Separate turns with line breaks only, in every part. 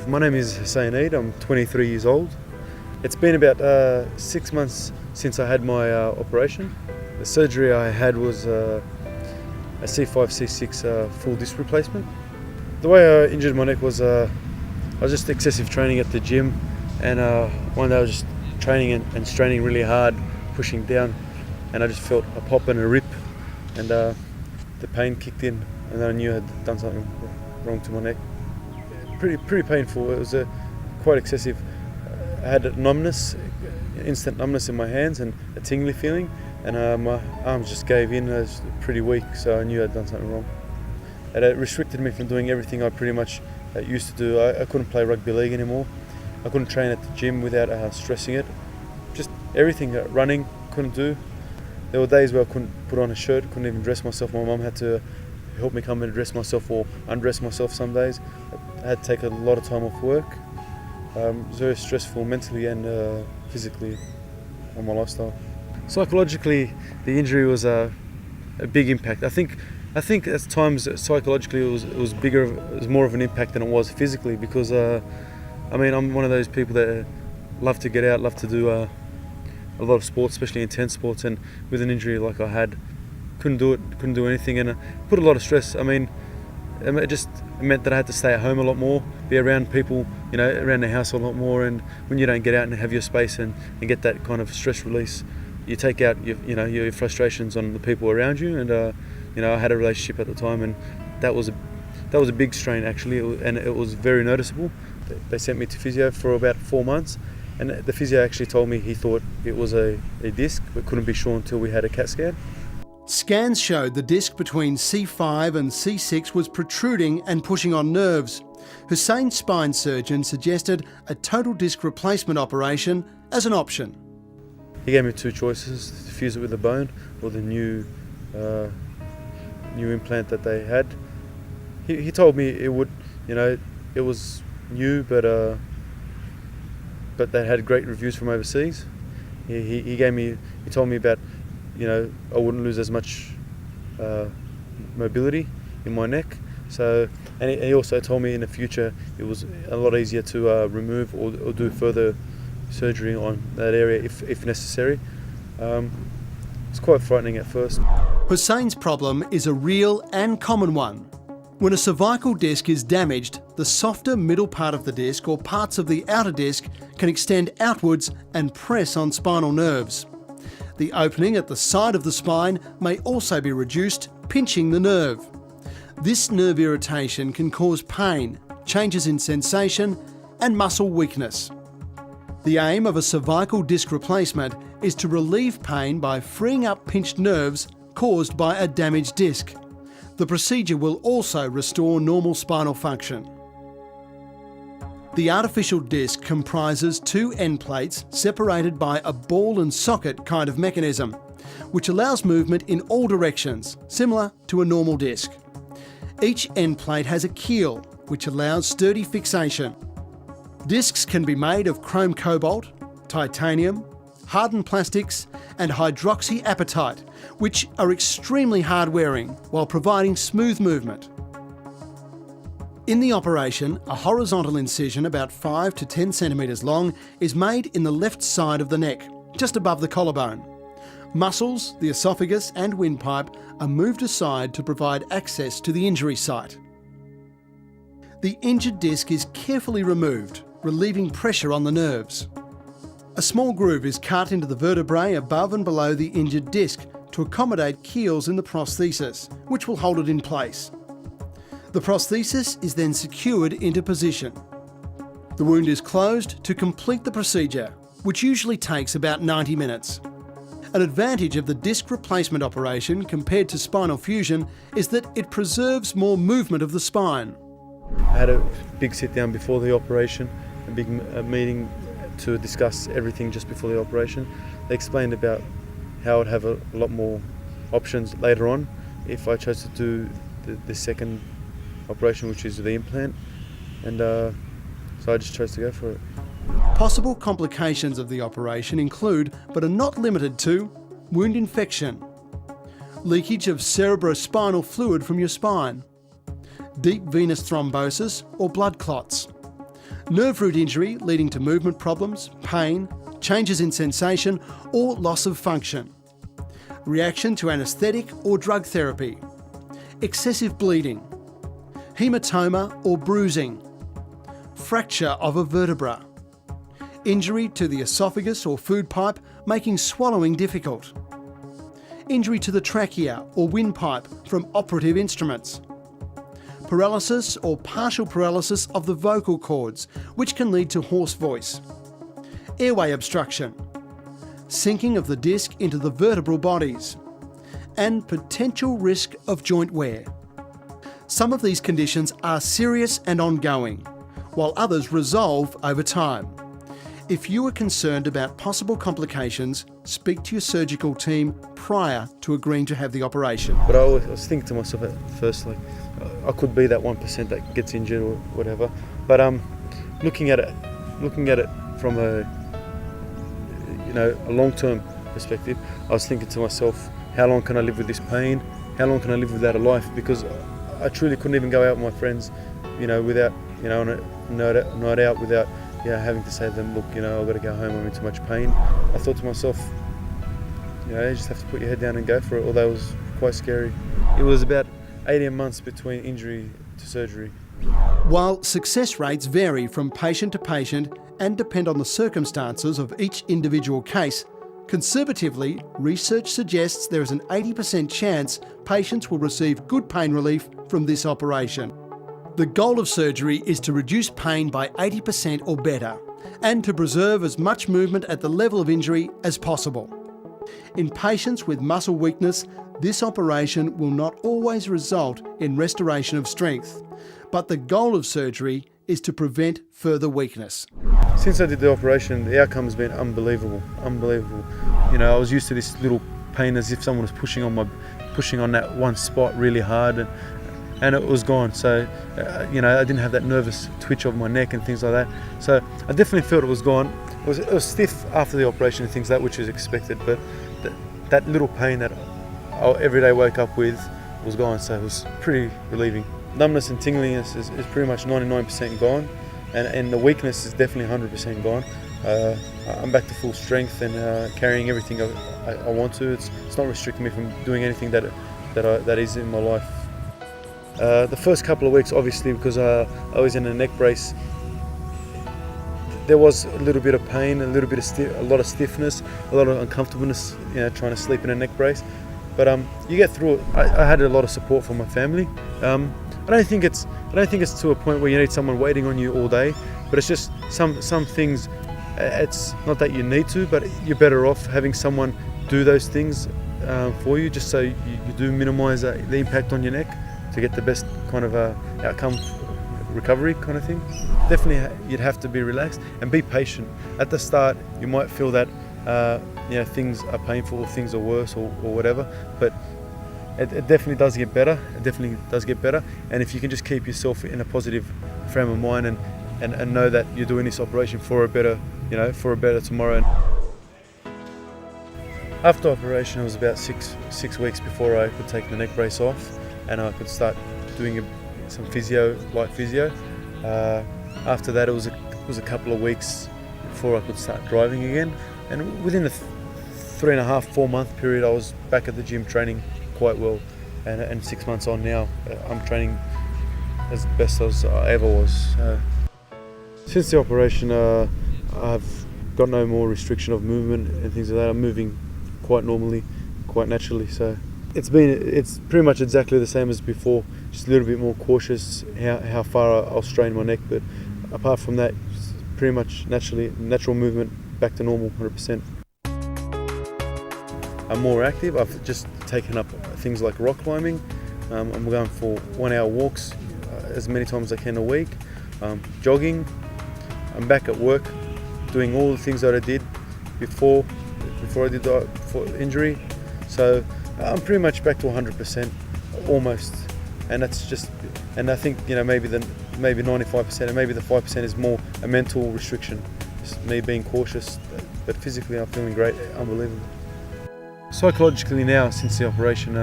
My name is Hussein Eid, I'm 23 years old. It's been about 6 months since I had my operation. The surgery I had was a C5, C6 full disc replacement. The way I injured my neck was I was just excessive training at the gym, and one day I was just training and straining really hard, pushing down, and I just felt a pop and a rip, and the pain kicked in, and I knew I had done something wrong to my neck. Pretty painful. It was quite excessive. I had numbness, instant numbness in my hands and a tingly feeling, and my arms just gave in. I was pretty weak, so I knew I'd done something wrong. And it restricted me from doing everything I pretty much used to do. I couldn't play rugby league anymore. I couldn't train at the gym without stressing it. Just everything, running, couldn't do. There were days where I couldn't put on a shirt, couldn't even dress myself. My mum had to help me come and dress myself or undress myself some days. I had to take a lot of time off work. It was very stressful mentally and physically on my lifestyle. Psychologically, the injury was a big impact. I think at times psychologically it was bigger, it was more of an impact than it was physically, because I'm one of those people that love to get out, love to do a lot of sports, especially intense sports, and with an injury like I had, couldn't do anything, and it put a lot of stress. It just meant that I had to stay at home a lot more, be around people, around the house a lot more, and when you don't get out and have your space and get that kind of stress release, you take out your frustrations on the people around you. And I had a relationship at the time, and that was a big strain actually, and it was very noticeable. They sent me to physio for about 4 months, and the physio actually told me he thought it was a disc, but couldn't be sure until we had a CAT scan.
Scans showed the disc between C5 and C6 was protruding and pushing on nerves. Hussein's spine surgeon suggested a total disc replacement operation as an option.
He gave me two choices: to fuse it with a bone or the new implant that they had. He told me it would, it was new, but they had great reviews from overseas. He told me about, I wouldn't lose as much mobility in my neck. So, and he also told me in the future it was a lot easier to remove or do further surgery on that area if necessary. It's quite frightening at first.
Hussein's problem is a real and common one. When a cervical disc is damaged, the softer middle part of the disc or parts of the outer disc can extend outwards and press on spinal nerves. The opening at the side of the spine may also be reduced, pinching the nerve. This nerve irritation can cause pain, changes in sensation, and muscle weakness. The aim of a cervical disc replacement is to relieve pain by freeing up pinched nerves caused by a damaged disc. The procedure will also restore normal spinal function. The artificial disc comprises two end plates separated by a ball and socket kind of mechanism, which allows movement in all directions, similar to a normal disc. Each end plate has a keel, which allows sturdy fixation. Discs can be made of chrome cobalt, titanium, hardened plastics, and hydroxyapatite, which are extremely hard-wearing while providing smooth movement. In the operation, a horizontal incision about 5 to 10 centimetres long is made in the left side of the neck, just above the collarbone. Muscles, the esophagus and windpipe are moved aside to provide access to the injury site. The injured disc is carefully removed, relieving pressure on the nerves. A small groove is cut into the vertebrae above and below the injured disc to accommodate keels in the prosthesis, which will hold it in place. The prosthesis is then secured into position. The wound is closed to complete the procedure, which usually takes about 90 minutes. An advantage of the disc replacement operation compared to spinal fusion is that it preserves more movement of the spine.
I had a big sit down before the operation, a big meeting to discuss everything just before the operation. They explained about how I'd have a lot more options later on if I chose to do the second operation, which is the implant, and so I just chose to go for it.
Possible complications of the operation include, but are not limited to, wound infection, leakage of cerebrospinal fluid from your spine, deep venous thrombosis or blood clots, nerve root injury leading to movement problems, pain, changes in sensation or loss of function, reaction to anaesthetic or drug therapy, excessive bleeding, hematoma or bruising, fracture of a vertebra, injury to the esophagus or food pipe making swallowing difficult, injury to the trachea or windpipe from operative instruments, paralysis or partial paralysis of the vocal cords, which can lead to hoarse voice, airway obstruction, sinking of the disc into the vertebral bodies, and potential risk of joint wear. Some of these conditions are serious and ongoing, while others resolve over time. If you are concerned about possible complications, speak to your surgical team prior to agreeing to have the operation.
But I was thinking to myself at first, like, I could be that 1% that gets injured or whatever. But looking at it from a long-term perspective, I was thinking to myself, how long can I live with this pain? How long can I live without a life? Because I truly couldn't even go out with my friends, without, on a night out without, having to say to them, look, I've got to go home, I'm in too much pain. I thought to myself, you just have to put your head down and go for it, although it was quite scary. It was about 18 months between injury to surgery.
While success rates vary from patient to patient and depend on the circumstances of each individual case, conservatively, research suggests there is an 80% chance patients will receive good pain relief from this operation. The goal of surgery is to reduce pain by 80% or better, and to preserve as much movement at the level of injury as possible. In patients with muscle weakness, this operation will not always result in restoration of strength, but the goal of surgery is to prevent further weakness.
Since I did the operation, the outcome has been unbelievable. I was used to this little pain as if someone was pushing on that one spot really hard, and it was gone. So, I didn't have that nervous twitch of my neck and things like that. So I definitely felt it was gone. It was stiff after the operation and things like that, which is expected, but that little pain that I every day woke up with was gone, so it was pretty relieving. Numbness and tingliness is pretty much 99% gone, and the weakness is definitely 100% gone. I'm back to full strength and carrying everything I want to. It's not restricting me from doing anything that is in my life. The first couple of weeks, obviously, because I was in a neck brace, there was a little bit of pain, a lot of stiffness, a lot of uncomfortableness, trying to sleep in a neck brace. But you get through it. I had a lot of support from my family. I don't think it's to a point where you need someone waiting on you all day, but it's just some things. It's not that you need to, but you're better off having someone do those things for you, just so you do minimise the impact on your neck to get the best kind of outcome, recovery kind of thing. Definitely, you'd have to be relaxed and be patient. At the start, you might feel that things are painful or things are worse or whatever, but it definitely does get better. And if you can just keep yourself in a positive frame of mind and know that you're doing this operation for a better tomorrow. After operation, it was about six weeks before I could take the neck brace off and I could start doing some light physio. After that, it was a couple of weeks before I could start driving again. And within the 3.5-4 month period, I was back at the gym training quite well. And 6 months on now, I'm training as best as I ever was. Since the operation, I've got no more restriction of movement and things like that. I'm moving quite normally, quite naturally. So it's pretty much exactly the same as before, just a little bit more cautious how far I'll strain my neck. But apart from that, pretty much natural movement, back to normal, 100%. I'm more active. I've just taken up things like rock climbing. I'm going for 1 hour walks as many times as I can a week. Jogging. I'm back at work, doing all the things that I did before I did the injury. So I'm pretty much back to 100%, almost. And that's just, and I think maybe 95%, and maybe the 5% is more a mental restriction, just me being cautious. But physically, I'm feeling great, unbelievable. Psychologically now, since the operation,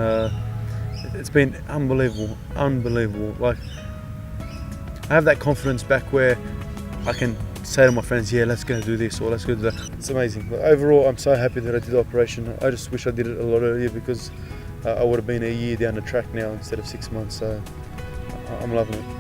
it's been unbelievable. Like, I have that confidence back where I can say to my friends, yeah, let's go do this or let's go do that. It's amazing. But overall, I'm so happy that I did the operation. I just wish I did it a lot earlier, because I would have been a year down the track now instead of 6 months. So I'm loving it.